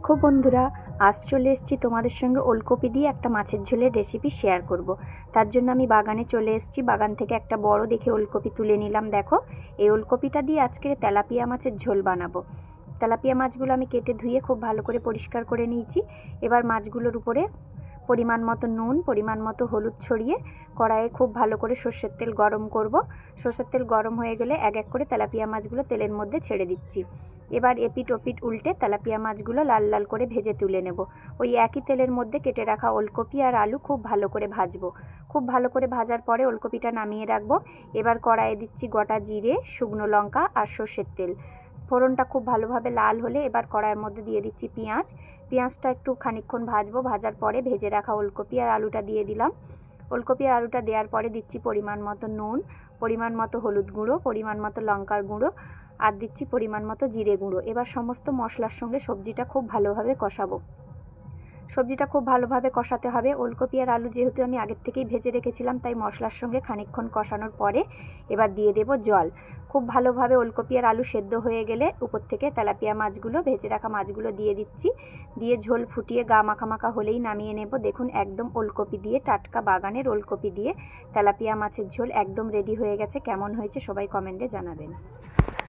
দেখো বন্ধুরা, আজ চলে এসেছি তোমাদের সঙ্গে ওলকপি দিয়ে একটা মাছের ঝোলের রেসিপি শেয়ার করব। তার জন্য আমি বাগানে চলে এসেছি। বাগান থেকে একটা বড় দেখে ওলকপি তুলে নিলাম। দেখো, এই ওলকপিটা দিয়ে আজকে তেলাপিয়া মাছের ঝোল বানাবো। তেলাপিয়া মাছগুলো আমি কেটে ধুয়ে খুব ভালো করে পরিষ্কার করে নিয়েছি। এবার মাছগুলোর উপরে পরিমাণ মতো নুন, পরিমাণ মতো হলুদ ছড়িয়ে কড়াইয়ে খুব ভালো করে সর্ষের তেল গরম করব। সর্ষের তেল গরম হয়ে গেলে এক এক করে তেলাপিয়া মাছগুলো তেলের মধ্যে ছেড়ে দিচ্ছি। এবার এপিট ওপিট উল্টে তেলাপিয়া মাছগুলো লাল লাল করে ভেজে তুলে নেব। ওই একই তেলের মধ্যে কেটে রাখা ওলকপি আর আলু খুব ভালো করে ভাজবো। খুব ভালো করে ভাজার পরে ওলকপিটা নামিয়ে রাখবো। এবার কড়াইয়ে দিচ্ছি গোটা জিরে, শুকনো লঙ্কা আর সর্ষের তেল। ফোড়নটা খুব ভালোভাবে লাল হলে এবার কড়াইয়ের মধ্যে দিয়ে দিচ্ছি পেঁয়াজ। পেঁয়াজটা একটু খানিকক্ষণ ভাজবো। ভাজার পরে ভেজে রাখা ওলকপি আর আলুটা দিয়ে দিলাম। ওলকপি আর আলুটা দেওয়ার পরে দিচ্ছি পরিমাণ মতো নুন, পরিমাণ মতো হলুদ গুঁড়ো, পরিমাণ মতো লঙ্কার গুঁড়ো আর দিচ্ছি পরিমাণ মতো জিরে গুঁড়ো। এবার সমস্ত মশলার সঙ্গে সবজিটা খুব ভালোভাবে কষাবো। সবজিটা খুব ভালোভাবে কষাতে হবে। ওলকপি আর আলু যেহেতু আমি আগের থেকেই ভেজে রেখেছিলাম, তাই মশলার সঙ্গে খানিকক্ষণ কষানোর পরে এবার দিয়ে দেব জল। খুব ভালোভাবে ওলকপি আর আলু সেদ্ধ হয়ে গেলে উপর থেকে তেলাপিয়া মাছগুলো, ভেজে রাখা মাছগুলো দিয়ে দিচ্ছি। দিয়ে ঝোল ফুটিয়ে গা মাখা মাখা হলেই নামিয়ে নেব। দেখুন, একদম ওলকপি দিয়ে, টাটকা বাগানের ওলকপি দিয়ে তেলাপিয়া মাছের ঝোল একদম রেডি হয়ে গেছে। কেমন হয়েছে সবাই কমেন্টে জানাবেন।